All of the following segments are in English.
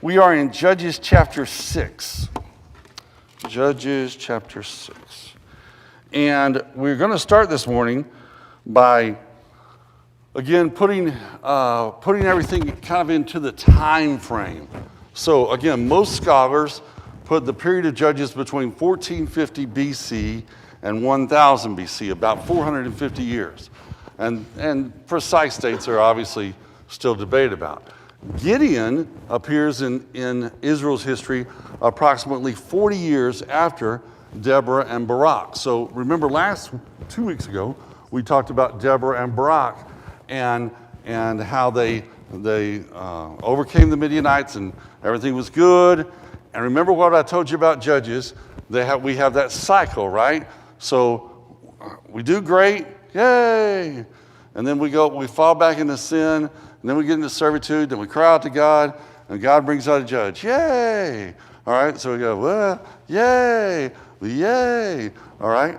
We are in Judges chapter 6. Judges chapter 6. And we're going to start this morning by, again, putting everything kind of into the time frame. So, again, most scholars put the period of Judges between 1450 BC and 1000 BC, about 450 years. And precise dates are obviously still debated about. Gideon appears in Israel's history approximately 40 years after Deborah and Barak. So remember 2 weeks ago, we talked about Deborah and Barak and how they overcame the Midianites and everything was good. And remember what I told you about Judges? We have that cycle, right? So we do great, yay! And then we fall back into sin, and then we get into servitude, then we cry out to God, and God brings out a judge. Yay! All right, so we go, well, yay, yay, all right?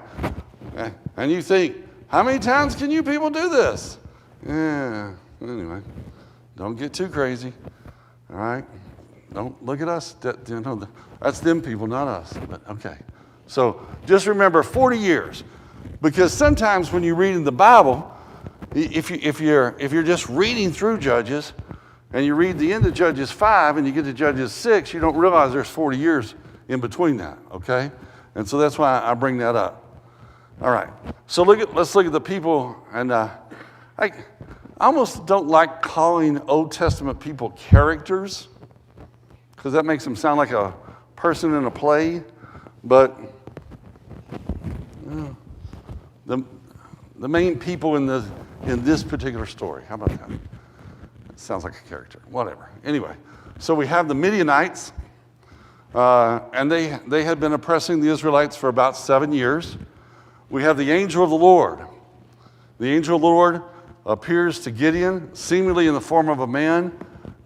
And you think, how many times can you people do this? Yeah, anyway, don't get too crazy, all right? Don't look at us. That's them people, not us, but okay. So just remember 40 years, because sometimes when you read in the Bible, if you're just reading through Judges, and you read the end of Judges 5 and you get to Judges 6, you don't realize there's 40 years in between that, okay? And so that's why I bring that up. All right, so let's look at the people, and I almost don't like calling Old Testament people characters, because that makes them sound like a person in a play, but the main people in this particular story. How about that? It sounds like a character. Whatever. Anyway, so we have the Midianites, and they had been oppressing the Israelites for about 7 years. We have the angel of the Lord. The angel of the Lord appears to Gideon, seemingly in the form of a man.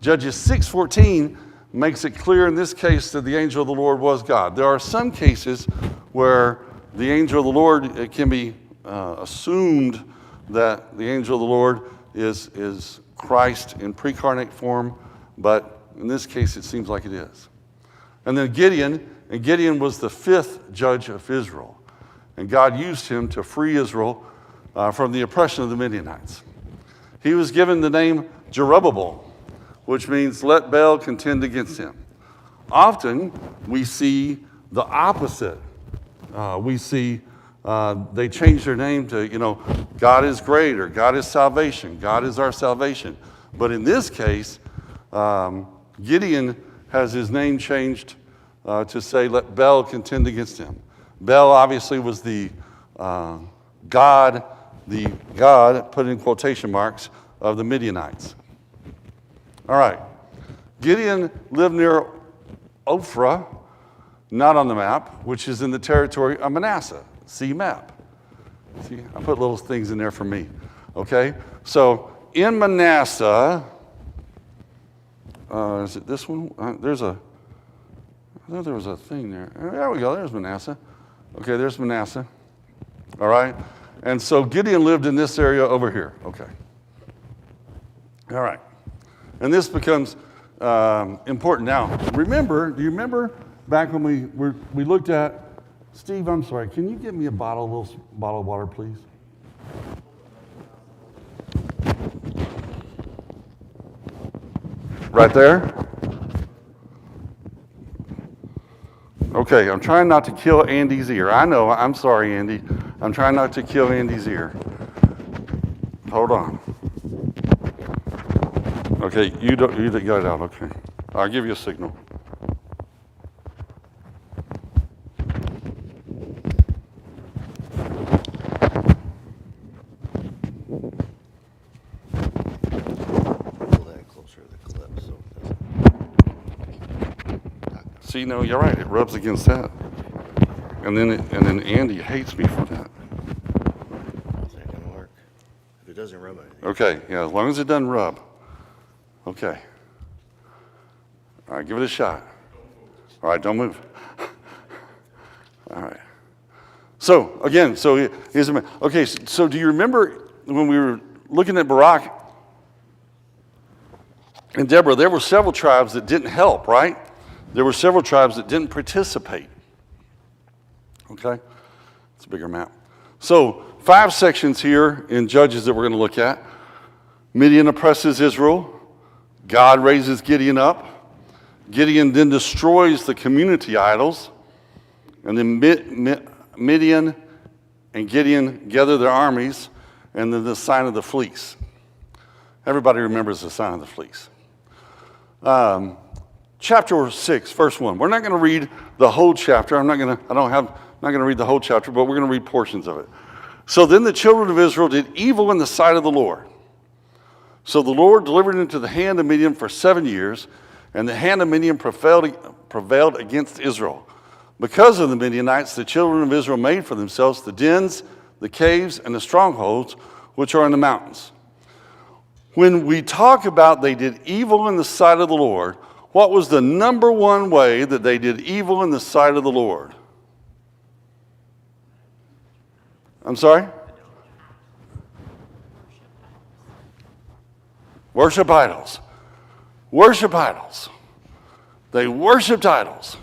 Judges 6:14 makes it clear in this case that the angel of the Lord was God. There are some cases where the angel of the Lord, it can be assumed that the angel of the Lord is Christ in pre-incarnate form, but in this case it seems like it is. And then Gideon was the 5th judge of Israel, and God used him to free Israel from the oppression of the Midianites. He was given the name Jerubbaal, which means let Baal contend against him. Often we see the opposite. We see they change their name to, God is great, or God is salvation. God is our salvation. But in this case, Gideon has his name changed to say, let Baal contend against him. Baal obviously was the God, put in quotation marks, of the Midianites. All right. Gideon lived near Ophrah, not on the map, which is in the territory of Manasseh. See map. See, I put little things in there for me. Okay? So in Manasseh, is it this one? I thought there was a thing there. There we go. There's Manasseh. Okay, there's Manasseh. All right? And so Gideon lived in this area over here. Okay. All right. And this becomes important. Now, do you remember back when we looked at, Steve, I'm sorry, can you give me a little bottle of water, please? Right there? Okay, I'm trying not to kill Andy's ear. I know, I'm sorry, Andy. I'm trying not to kill Andy's ear. Hold on. Okay, you got it out, okay. I'll give you a signal. See, no, you're right. It rubs against that, and then Andy hates me for that. How's that gonna work? If it doesn't rub anything. Okay, yeah, as long as it doesn't rub. Okay. All right, give it a shot. All right, don't move. All right. So again, okay. So do you remember when we were looking at Barak? And Deborah, there were several tribes that didn't help, right? There were several tribes that didn't participate. Okay? It's a bigger map. So 5 sections here in Judges that we're going to look at. Midian oppresses Israel. God raises Gideon up. Gideon then destroys the community idols. And then Midian and Gideon gather their armies, and then the sign of the fleece. Everybody remembers the sign of the fleece. Chapter 6, verse 1. We're not going to read the whole chapter. I'm not going to read the whole chapter, but we're going to read portions of it. So then the children of Israel did evil in the sight of the Lord. So the Lord delivered into the hand of Midian for 7 years, and the hand of Midian prevailed against Israel. Because of the Midianites, the children of Israel made for themselves the dens, the caves, and the strongholds, which are in the mountains. When we talk about they did evil in the sight of the Lord, what was the number one way that they did evil in the sight of the Lord? I'm sorry? Worship idols. Worship idols. They worshiped idols.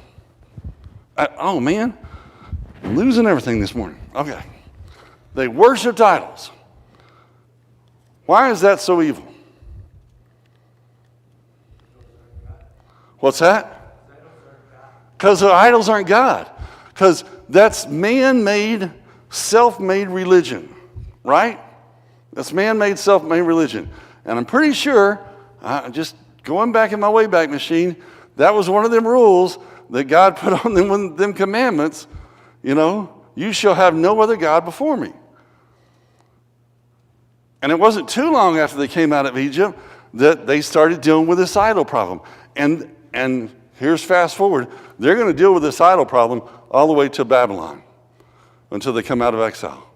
Oh, man. I'm losing everything this morning. Okay. They worshiped idols. Why is that so evil? What's that? Because the idols aren't God. Because that's man-made, self-made religion, right? That's man-made, self-made religion. And I'm pretty sure, just going back in my Wayback Machine, that was one of them rules that God put on them commandments. You know, you shall have no other God before me. And it wasn't too long after they came out of Egypt that they started dealing with this idol problem. And here's fast forward. They're going to deal with this idol problem all the way to Babylon until they come out of exile.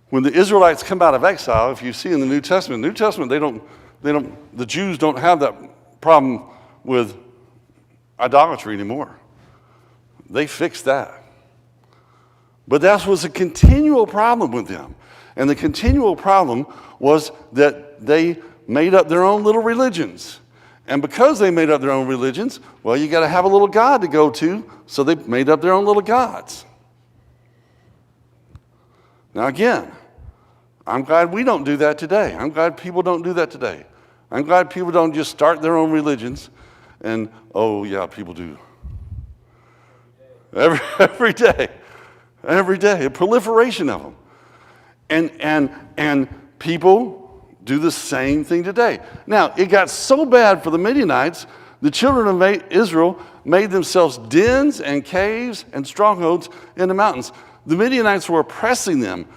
When the Israelites come out of exile, if you see in the New Testament, the Jews don't have that problem with idolatry anymore. They fixed that. But that was a continual problem with them. And the continual problem was that they made up their own little religions. And because they made up their own religions, well, you got to have a little God to go to, so they made up their own little gods. Now again, I'm glad we don't do that today. I'm glad people don't do that today. I'm glad people don't just start their own religions and, oh yeah, people do. Every day, a proliferation of them. And people do the same thing today. Now, it got so bad for the Midianites, the children of Israel made themselves dens and caves and strongholds in the mountains. The Midianites were oppressing them.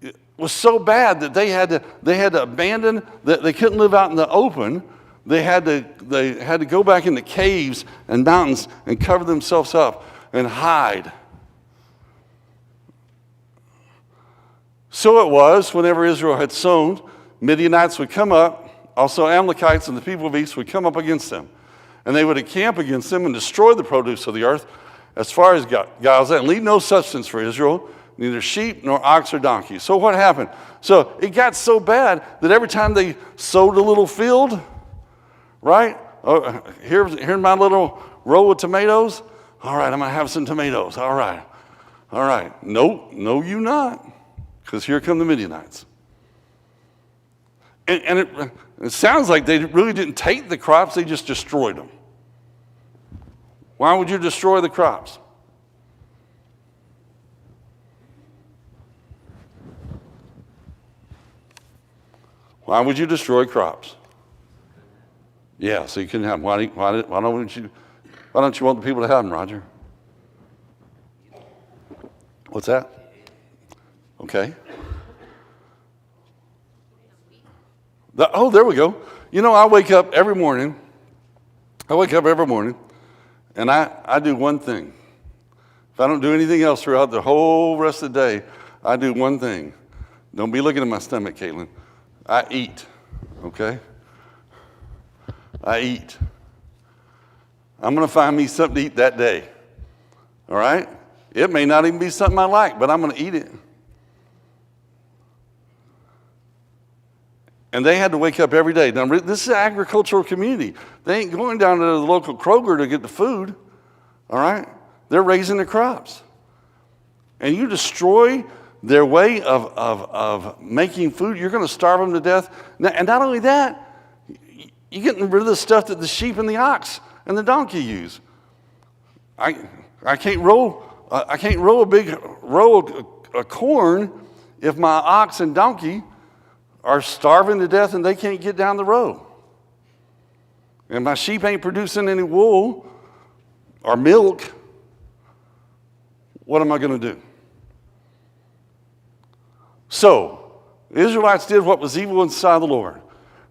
It was so bad that they had to abandon, that they couldn't live out in the open. They had to go back into caves and mountains and cover themselves up and hide. So it was, whenever Israel had sown, Midianites would come up, also Amalekites and the people of East would come up against them. And they would encamp against them and destroy the produce of the earth as far as Gaza, and leave no substance for Israel, neither sheep nor ox or donkey. So what happened? So it got so bad that every time they sowed a little field, right? Oh, here's my little row of tomatoes. All right, I'm going to have some tomatoes. All right. No, you not. Because here come the Midianites. And it sounds like they really didn't take the crops, they just destroyed them. Why would you destroy the crops? Why would you destroy crops? Yeah, so you couldn't have them. Why don't you want the people to have them, Roger? What's that? Okay. There we go. You know, I wake up every morning, and I do one thing. If I don't do anything else throughout the whole rest of the day, I do one thing. Don't be looking at my stomach, Caitlin. I eat, okay? I eat. I'm going to find me something to eat that day, all right? It may not even be something I like, but I'm going to eat it. And they had to wake up every day. Now, this is an agricultural community. They ain't going down to the local Kroger to get the food, all right? They're raising the crops. And you destroy their way of making food, you're going to starve them to death. And not only that, you're getting rid of the stuff that the sheep and the ox and the donkey use. I can't roll a big row of corn if my ox and donkey are starving to death and they can't get down the road. And my sheep ain't producing any wool or milk. What am I going to do? So, the Israelites did what was evil in the sight of the Lord,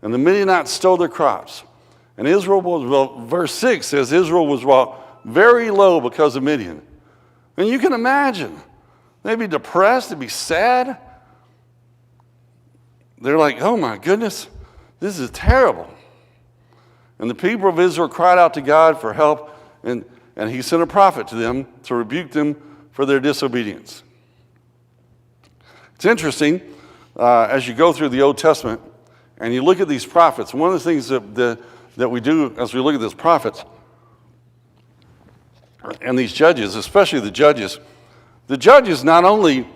and the Midianites stole their crops. And Israel was, well, verse 6 says Israel was brought very low because of Midian. And you can imagine, they'd be depressed, they'd be sad. They're like, oh my goodness, this is terrible. And the people of Israel cried out to God for help, and he sent a prophet to them to rebuke them for their disobedience. It's interesting, as you go through the Old Testament, and you look at these prophets, one of the things that we do as we look at these prophets, and these judges, especially the judges not only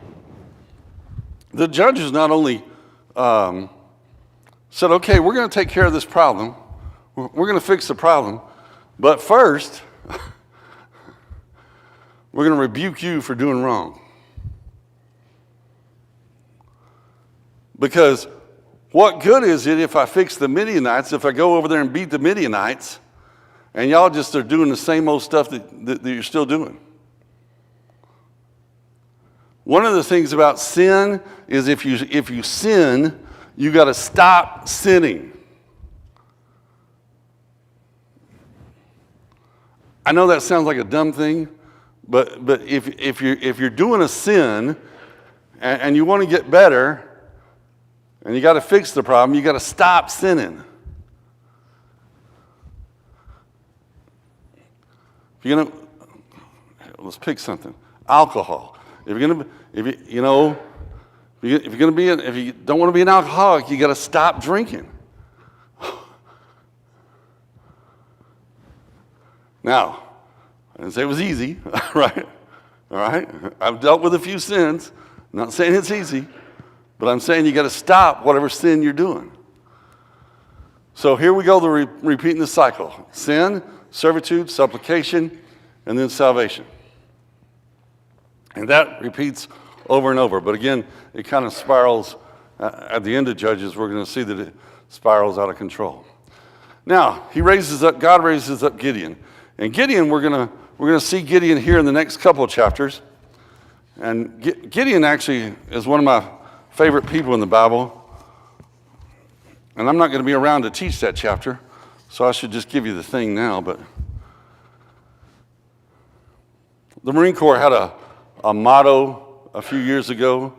said, okay, we're going to take care of this problem. We're going to fix the problem. But first, we're going to rebuke you for doing wrong. Because what good is it if I fix the Midianites, if I go over there and beat the Midianites, and y'all just are doing the same old stuff that you're still doing? One of the things about sin is if you sin, you got to stop sinning. I know that sounds like a dumb thing, but if you're doing a sin and you want to get better and you got to fix the problem, you got to stop sinning. If you're gonna, let's pick something. Alcohol. If you don't want to be an alcoholic, you got to stop drinking. Now, I didn't say it was easy, right? All right? I've dealt with a few sins. I'm not saying it's easy, but I'm saying you got to stop whatever sin you're doing. So here we go, repeating the cycle. Sin, servitude, supplication, and then salvation. And that repeats over and over. But again, it kind of spirals. At the end of Judges, we're going to see that it spirals out of control. Now, God raises up Gideon. And Gideon, we're going to see Gideon here in the next couple of chapters. And Gideon actually is one of my favorite people in the Bible. And I'm not going to be around to teach that chapter, so I should just give you the thing now. But the Marine Corps had a motto a few years ago.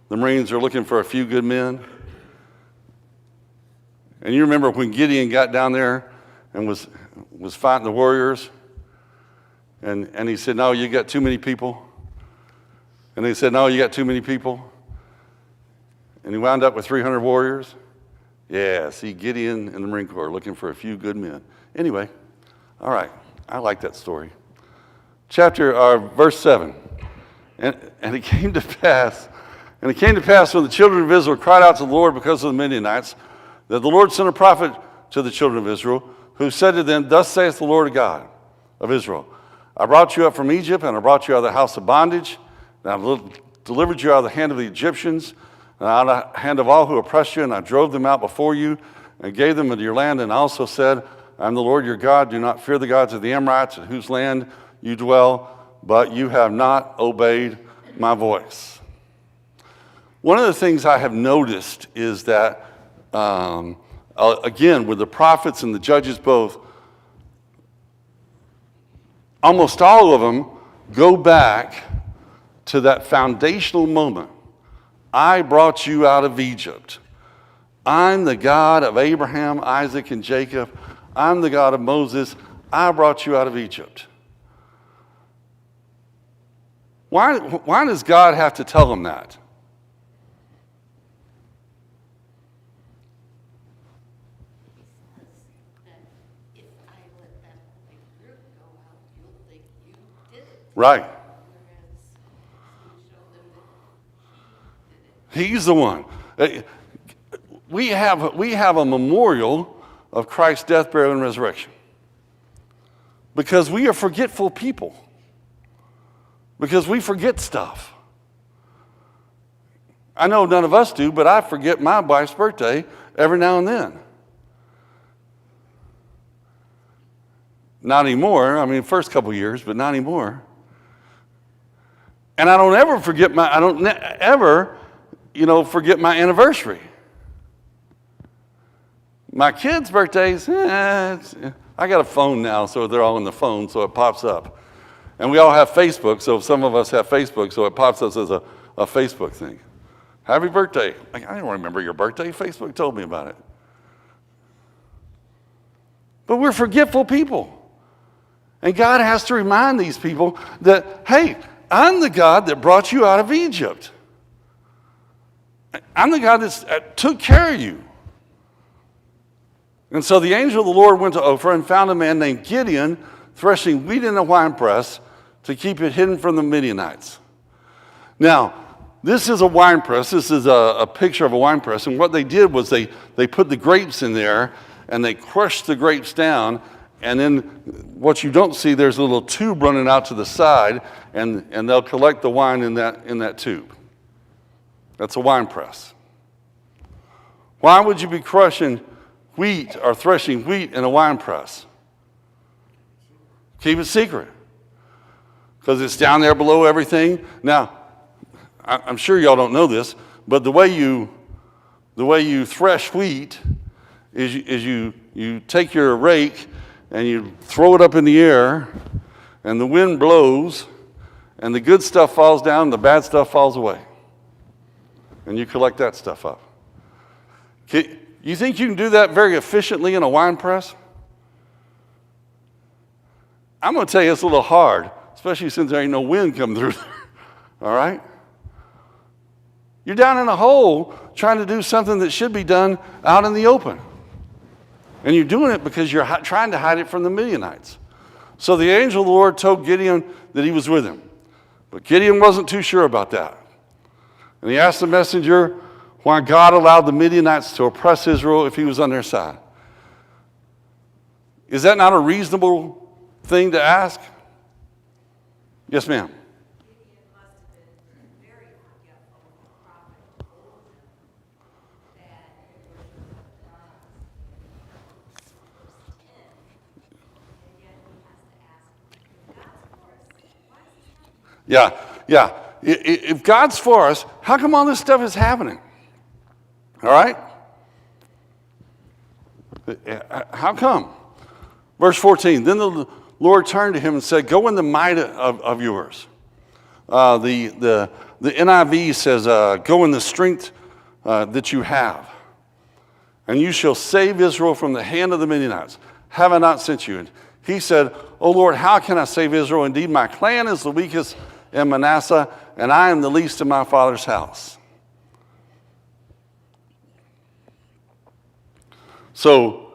The Marines are looking for a few good men. And you remember when Gideon got down there and was fighting the warriors, and he said, no, you got too many people. And they said, no, you got too many people. And he wound up with 300 warriors. Yeah, see, Gideon and the Marine Corps looking for a few good men. Anyway, all right, I like that story. Verse 7. And it came to pass when the children of Israel cried out to the Lord because of the Midianites, that the Lord sent a prophet to the children of Israel, who said to them, thus saith the Lord God of Israel, I brought you up from Egypt, and I brought you out of the house of bondage, and I delivered you out of the hand of the Egyptians, and out of the hand of all who oppressed you, and I drove them out before you, and gave them into your land, and I also said, I am the Lord your God, do not fear the gods of the Amorites, in whose land you dwell, but you have not obeyed my voice. One of the things I have noticed is that, again, with the prophets and the judges both, almost all of them go back to that foundational moment. I brought you out of Egypt. I'm the God of Abraham, Isaac, and Jacob. I'm the God of Moses. I brought you out of Egypt. Why does God have to tell them that? Right. He's the one. We have a memorial of Christ's death, burial, and resurrection. Because we are forgetful people. Because we forget stuff. I know none of us do, but I forget my wife's birthday every now and then. Not anymore. I mean, first couple years, but not anymore. And I don't ever forget forget my anniversary. My kids' birthdays, I got a phone now, so they're all on the phone, so it pops up. And we all have Facebook, so some of us have Facebook, so it pops up as a Facebook thing. Happy birthday. I don't remember your birthday. Facebook told me about it. But we're forgetful people. And God has to remind these people that, hey, I'm the God that brought you out of Egypt. I'm the God that took care of you. And so the angel of the Lord went to Ophrah and found a man named Gideon threshing wheat in a winepress to keep it hidden from the Midianites. Now, this is a winepress. This is a picture of a winepress. And what they did was they put the grapes in there and they crushed the grapes down. And then what you don't see, there's a little tube running out to the side, and they'll collect the wine in that tube. That's a winepress. Why would you be crushing wheat or threshing wheat in a winepress? Keep it secret. Because it's down there below everything. Now, I'm sure y'all don't know this, but the way you thresh wheat is you take your rake and you throw it up in the air, and the wind blows, and the good stuff falls down, and the bad stuff falls away. And you collect that stuff up. You think you can do that very efficiently in a wine press? I'm going to tell you it's a little hard, especially since there ain't no wind coming through there. All right? You're down in a hole trying to do something that should be done out in the open. And you're doing it because you're trying to hide it from the Midianites. So the angel of the Lord told Gideon that he was with him. But Gideon wasn't too sure about that. And he asked the messenger why God allowed the Midianites to oppress Israel if he was on their side. Is that not a reasonable thing to ask? Yes, ma'am. Yeah. If God's for us, how come all this stuff is happening? All right? How come? Verse 14, then the Lord turned to him and said, go in the might of yours. The NIV says, go in the strength that you have. And you shall save Israel from the hand of the Midianites. Have I not sent you? And he said, O Lord, how can I save Israel? Indeed, my clan is the weakest in Manasseh, and I am the least in my father's house. So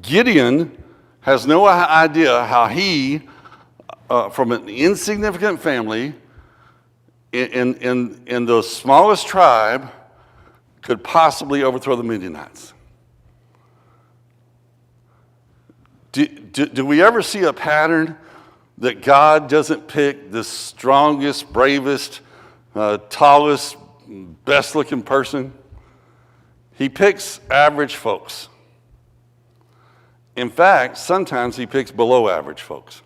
Gideon has no idea how he, from an insignificant family in the smallest tribe, could possibly overthrow the Midianites. Do we ever see a pattern that God doesn't pick the strongest, bravest, tallest, best-looking person? He picks average folks. In fact, sometimes he picks below average folks.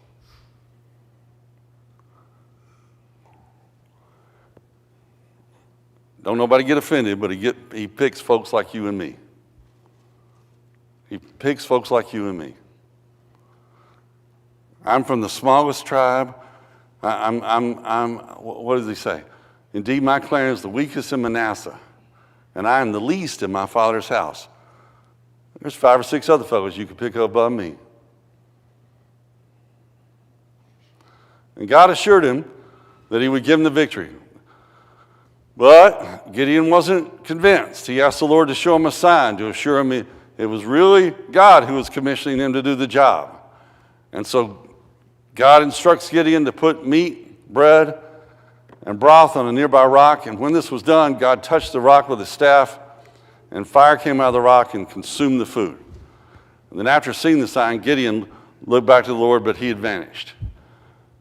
Don't nobody get offended, but he picks folks like you and me. He picks folks like you and me. I'm from the smallest tribe. What does he say? Indeed, my clan is the weakest in Manasseh, and I am the least in my father's house. There's 5 or 6 other fellows you could pick up above me. And God assured him that he would give him the victory. But Gideon wasn't convinced. He asked the Lord to show him a sign, to assure him it was really God who was commissioning him to do the job. And so God instructs Gideon to put meat, bread, and broth on a nearby rock. And when this was done, God touched the rock with his staff, and fire came out of the rock and consumed the food. And then after seeing the sign, Gideon looked back to the Lord, but he had vanished.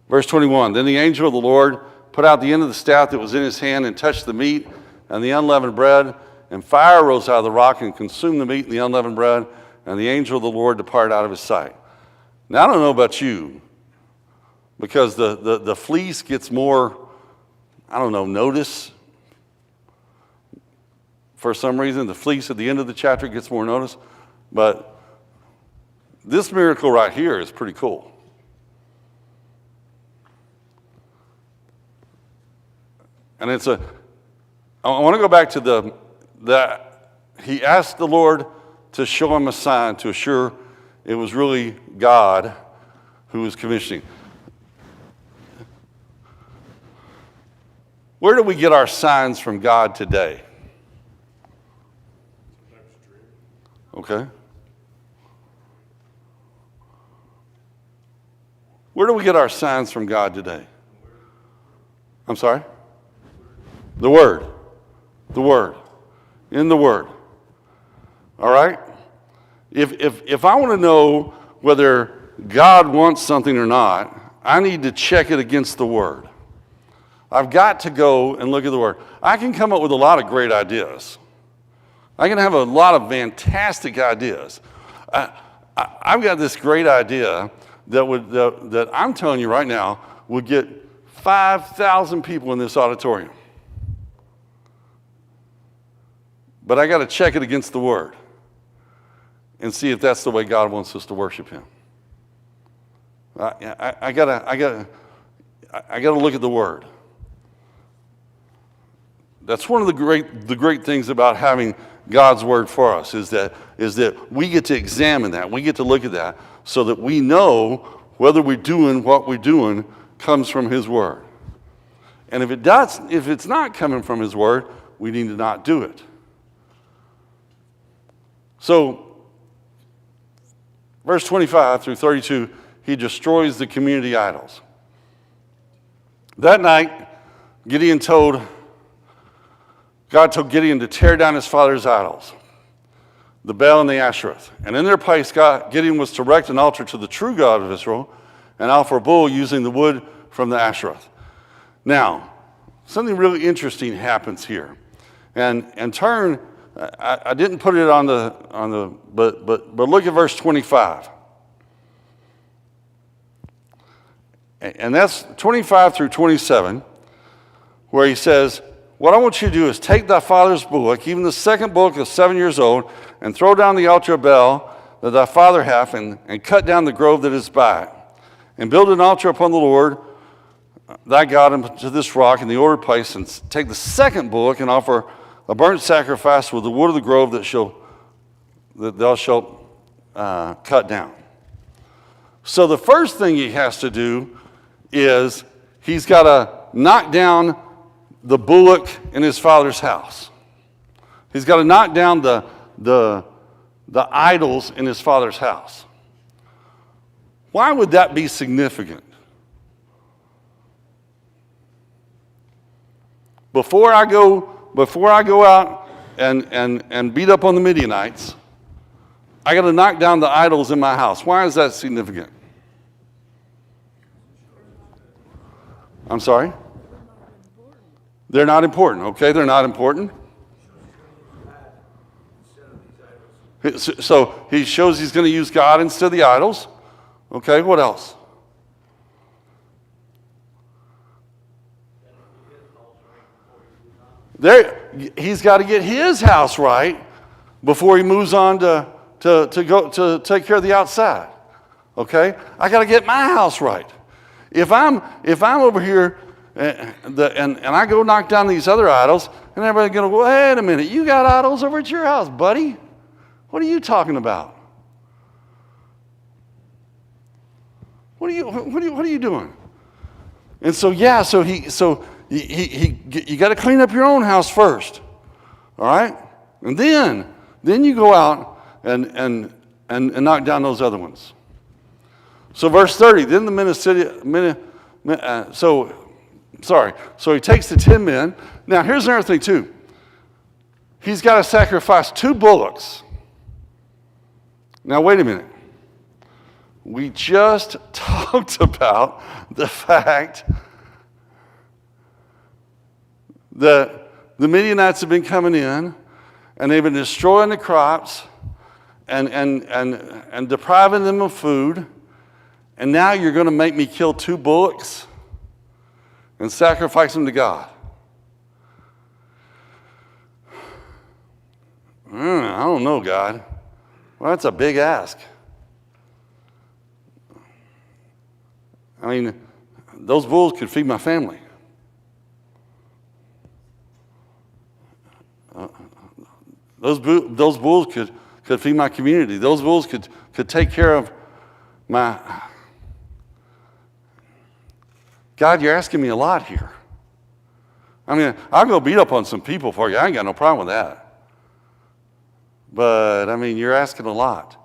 Verse 21, then the angel of the Lord put out the end of the staff that was in his hand and touched the meat and the unleavened bread, and fire rose out of the rock and consumed the meat and the unleavened bread, and the angel of the Lord departed out of his sight. Now, I don't know about you, because the fleece gets more, notice. For some reason, the fleece at the end of the chapter gets more notice. But this miracle right here is pretty cool. And I want to go back to he asked the Lord to show him a sign to assure it was really God who was commissioning. Where do we get our signs from God today? Okay. Where do we get our signs from God today? I'm sorry? The Word. The Word. In the Word. All right? If I want to know whether God wants something or not, I need to check it against the Word. I've got to go and look at the Word. I can come up with a lot of great ideas. I can have a lot of fantastic ideas. I've got this great idea that I'm telling you right now would get 5,000 people in this auditorium. But I got to check it against the Word and see if that's the way God wants us to worship Him. I got to look at the Word. That's one of the great things about having God's Word for us is that we get to examine that. We get to look at that so that we know whether we're doing what we're doing comes from His Word. And if it's not coming from His Word, we need to not do it. So, verse 25 through 32, he destroys the community idols. That night, God told Gideon to tear down his father's idols, the Baal and the Ashereth. And in their place, Gideon was to erect an altar to the true God of Israel and offer a bull using the wood from the Ashereth. Now, something really interesting happens here. And turn, I didn't put it on but look at verse 25. And that's 25 through 27, where he says, what I want you to do is take thy father's bullock, even the second bullock of 7 years old, and throw down the altar of Baal that thy father hath, and cut down the grove that is by it. And build an altar upon the Lord thy God unto this rock in the ordered place, and take the second bullock and offer a burnt sacrifice with the wood of the grove that thou shalt cut down. So the first thing he has to do is he's got to knock down the bullock in his father's house. He's got to knock down the idols in his father's house. Why would that be significant? Before I go out and beat up on the Midianites, I got to knock down the idols in my house. Why is that significant? I'm sorry? They're not important. Okay, they're not important. So he shows he's going to use God instead of the idols. Okay, what else? He's got to get his house right before he moves on to go to take care of the outside. Okay, I got to get my house right. If I'm over here and I go knock down these other idols, and everybody's going to go, wait a minute, you got idols over at your house, buddy? What are you talking about? What are you doing? And so you got to clean up your own house first, all right? And then you go out and knock down those other ones. So verse 30, then the men of the city, so he takes the 10 men. Now here's another thing too. He's got to sacrifice 2 bullocks. Now wait a minute. We just talked about the fact that the Midianites have been coming in and they've been destroying the crops and depriving them of food. And now you're going to make me kill 2 bullocks and sacrifice them to God. I don't know, God. Well, that's a big ask. I mean, those bulls could feed my family. Those bulls could feed my community. Those bulls could take care of my... God, you're asking me a lot here. I mean, I'll go beat up on some people for you. I ain't got no problem with that. But, I mean, you're asking a lot.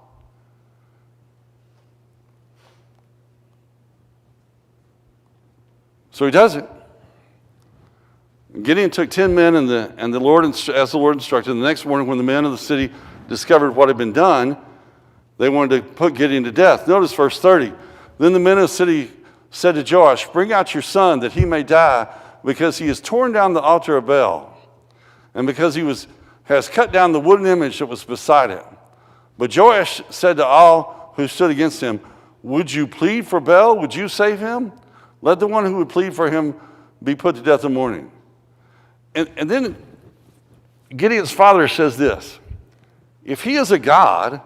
So he does it. Gideon took 10 men, and the Lord, as the Lord instructed. The next morning, when the men of the city discovered what had been done, they wanted to put Gideon to death. Notice verse 30. Then the men of the city said to Joash, "Bring out your son, that he may die, because he has torn down the altar of Baal, and because he has cut down the wooden image that was beside it." But Joash said to all who stood against him, "Would you plead for Baal? Would you save him? Let the one who would plead for him be put to death in the morning." And then Gideon's father says this: if he is a god,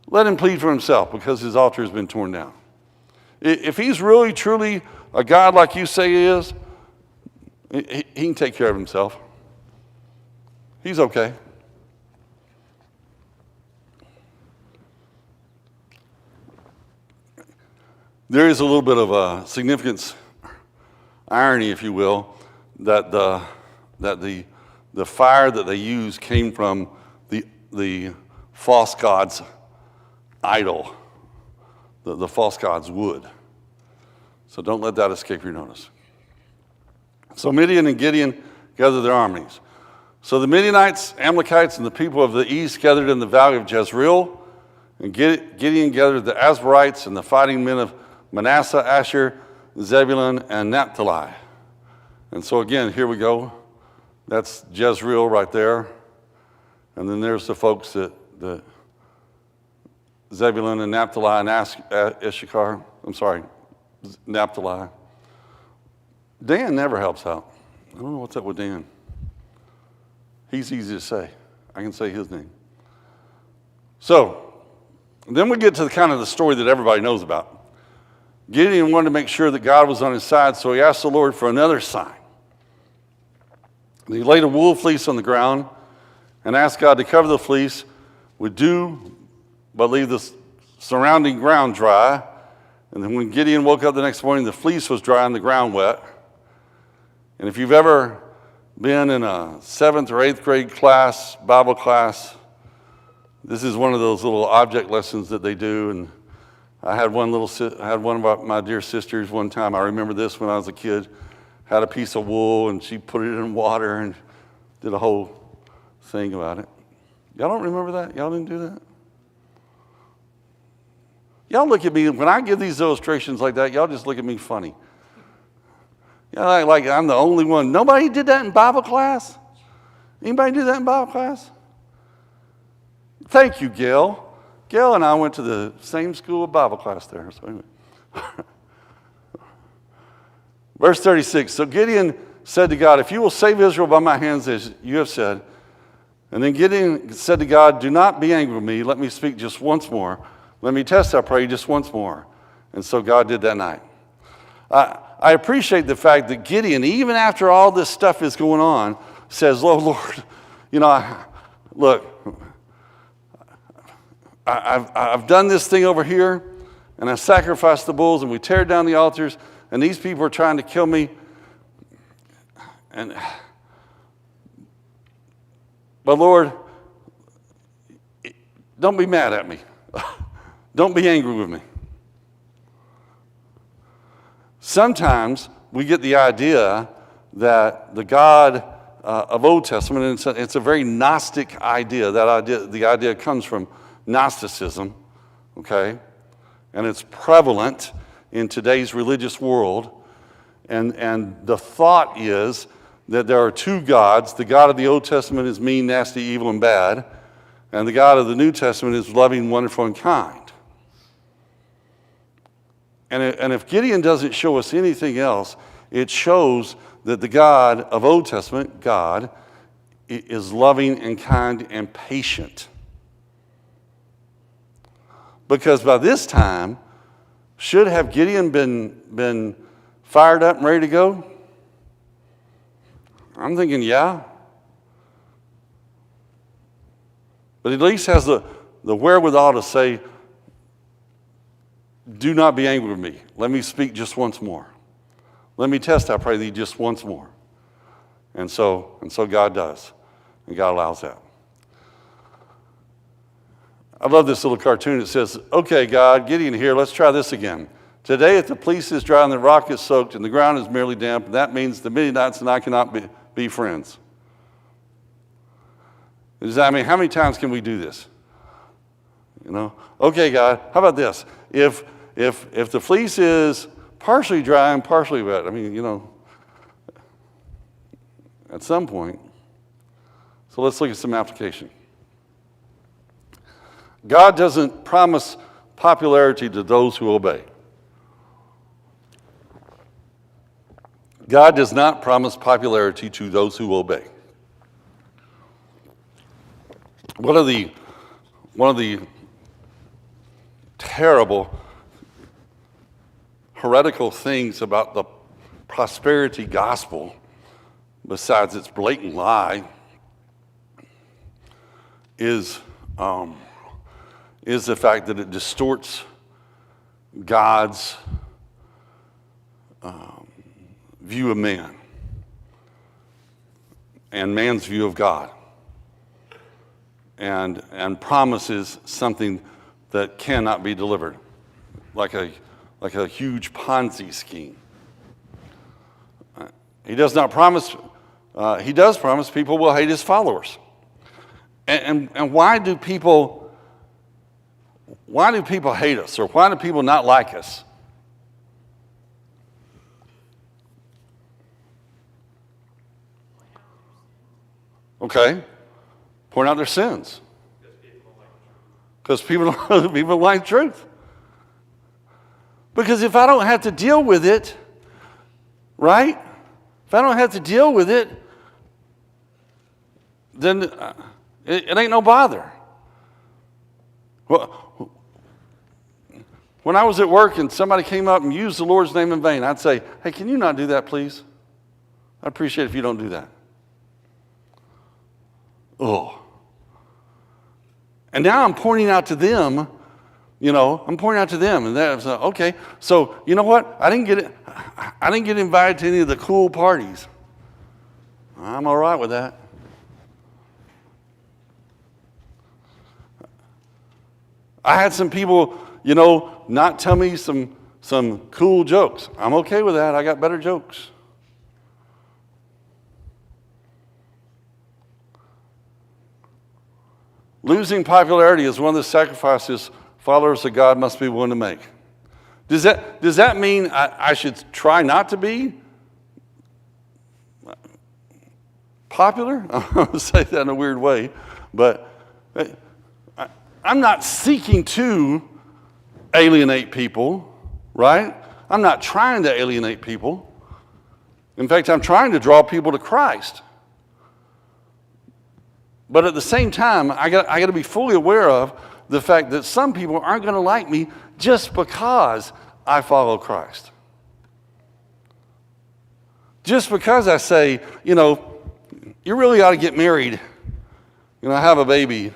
let him plead for himself, because his altar has been torn down. If he's really, truly a god like you say he is, he can take care of himself. He's okay. There is a little bit of a significance, irony, if you will, that the fire that they used came from the false god's idol, the false god's wood. So don't let that escape your notice. So Midian and Gideon gathered their armies. So the Midianites, Amalekites, and the people of the east gathered in the valley of Jezreel. And Gideon gathered the Asbarites and the fighting men of Manasseh, Asher, Zebulun, and Naphtali. And so again, here we go. That's Jezreel right there. And then there's the folks that Zebulun and Naphtali and Issachar. Naphtali. Dan never helps out. I don't know what's up with Dan. He's easy to say. I can say his name. So, then we get to the story that everybody knows about. Gideon wanted to make sure that God was on his side, so he asked the Lord for another sign. And he laid a wool fleece on the ground and asked God to cover the fleece with dew, but leave the surrounding ground dry. And then when Gideon woke up the next morning, the fleece was dry and the ground wet. And if you've ever been in a 7th or 8th grade class, Bible class, this is one of those little object lessons that they do. And I had one of my dear sisters one time. I remember this when I was a kid. Had a piece of wool and she put it in water and did a whole thing about it. Y'all don't remember that? Y'all didn't do that? Y'all look at me, when I give these illustrations like that, y'all just look at me funny. Y'all like I'm the only one. Nobody did that in Bible class? Anybody do that in Bible class? Thank you, Gail. Gail and I went to the same school of Bible class there. So anyway. Verse 36, so Gideon said to God, "If you will save Israel by my hands, as you have said." And then Gideon said to God, "Do not be angry with me. Let me speak just once more. Let me test, I pray, just once more." And so God did that night. I appreciate the fact that Gideon, even after all this stuff is going on, says, "Oh, Lord, look, I've done this thing over here, and I sacrificed the bulls, and we tear down the altars, and these people are trying to kill me. But Lord, don't be mad at me. Don't be angry with me. sometimes we get the idea that the God of Old Testament, and it's a very Gnostic idea. The idea comes from Gnosticism, okay? And it's prevalent in today's religious world. And the thought is that there are two gods. The God of the Old Testament is mean, nasty, evil, and bad. And the God of the New Testament is loving, wonderful, and kind. And if Gideon doesn't show us anything else, it shows that the God of Old Testament, God, is loving and kind and patient. Because by this time, should have Gideon been fired up and ready to go? I'm thinking, yeah. But at least has the wherewithal to say, do not be angry with me. Let me speak just once more. Let me test, I pray thee, just once more. And so God does. And God allows that. I love this little cartoon. It says, okay, God, Gideon here, let's try this again. Today, if the fleece is dry and the rock is soaked and the ground is merely damp, that means the Midianites and I cannot be friends. I mean, how many times can we do this? You know, okay, God, how about this? If the fleece is partially dry and partially wet, I mean, you know, at some point. So let's look at some application. God doesn't promise popularity to those who obey. God does not promise popularity to those who obey. One of the terrible, heretical things about the prosperity gospel, besides its blatant lie, is the fact that it distorts God's view of man and man's view of God, and promises something that cannot be delivered, like a huge Ponzi scheme. He does not promise. He does promise people will hate his followers. And why do people hate us, or why do people not like us? Okay, point out their sins. Because people don't like truth. Because if I don't have to deal with it, right? If I don't have to deal with it, then it ain't no bother. Well, when I was at work and somebody came up and used the Lord's name in vain, I'd say, hey, can you not do that, please? I'd appreciate it if you don't do that. Oh. And now I'm pointing out to them, and that's okay. So you know what? I didn't get invited to any of the cool parties. I'm all right with that. I had some people, not tell me some cool jokes. I'm okay with that. I got better jokes. Losing popularity is one of the sacrifices followers of God must be willing to make. Does that mean I should try not to be popular? I'm going to say that in a weird way, but I'm not seeking to alienate people, right? I'm not trying to alienate people. In fact, I'm trying to draw people to Christ. But at the same time, I got to be fully aware of the fact that some people aren't going to like me just because I follow Christ. Just because I say, you really ought to get married, have a baby,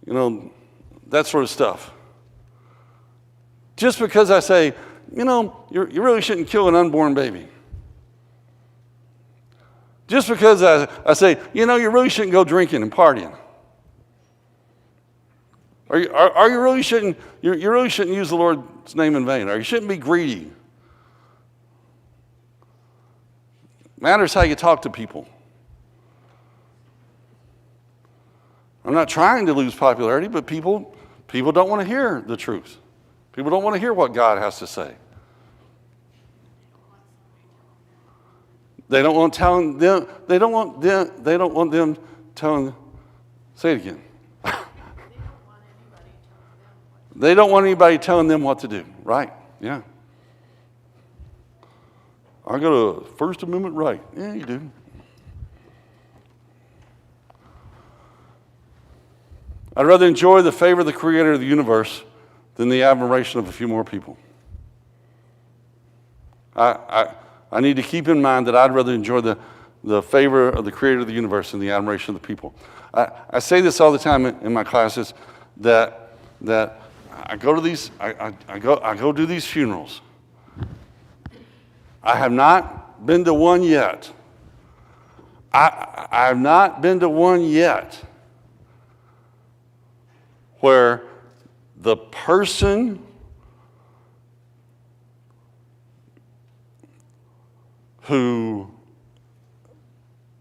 that sort of stuff. Just because I say, you really shouldn't kill an unborn baby. Just because I say, you really shouldn't go drinking and partying. Or you really shouldn't use the Lord's name in vain. Or you shouldn't be greedy. Matters how you talk to people. I'm not trying to lose popularity, but people don't want to hear the truth. People don't want to hear what God has to say. They don't want telling them. They don't want them telling. Say it again. They don't want anybody telling them what to do. Right? Yeah. I got a First Amendment right. Yeah, you do. I'd rather enjoy the favor of the Creator of the universe than the admiration of a few more people. I need to keep in mind that I'd rather enjoy the favor of the Creator of the universe than the admiration of the people. I say this all the time in my classes that I go to these I go do these funerals. I have not been to one yet. I have not been to one yet where the person who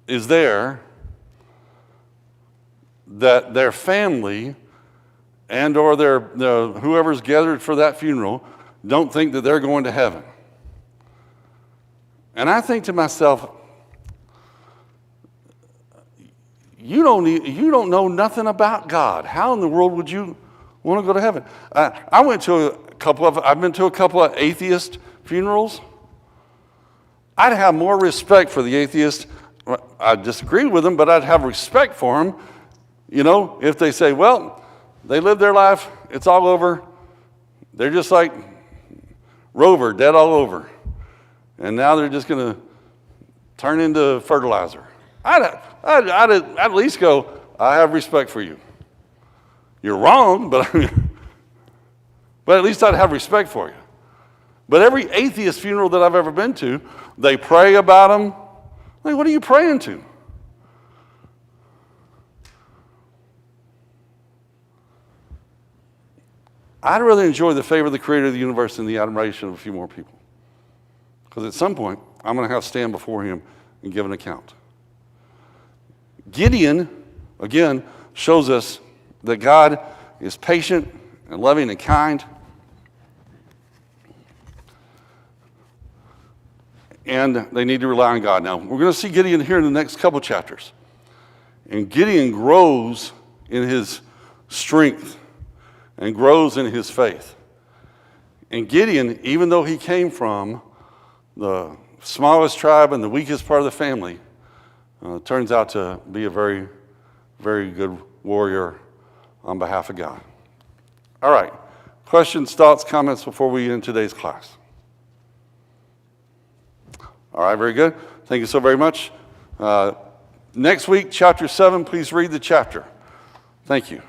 is there, that their family and or whoever's gathered for that funeral don't think that they're going to heaven. And I think to myself, you don't know nothing about God. How in the world would you want to go to heaven? I've been to a couple of atheist funerals. I'd have more respect for the atheist. I disagree with them, but I'd have respect for them. You know, if they say, well, they lived their life, it's all over. They're just like Rover, dead all over. And now they're just going to turn into fertilizer. I'd at least go, I have respect for you. You're wrong, but at least I'd have respect for you. But every atheist funeral that I've ever been to, they pray about them. Like, what are you praying to? I'd rather enjoy the favor of the Creator of the universe than the admiration of a few more people. Because at some point, I'm going to have to stand before Him and give an account. Gideon, again, shows us that God is patient and loving and kind. And they need to rely on God. Now, we're going to see Gideon here in the next couple chapters. And Gideon grows in his strength and grows in his faith. And Gideon, even though he came from the smallest tribe and the weakest part of the family, turns out to be a very, very good warrior on behalf of God. All right. Questions, thoughts, comments before we end today's class? All right, very good. Thank you so very much. Next week, chapter 7, please read the chapter. Thank you.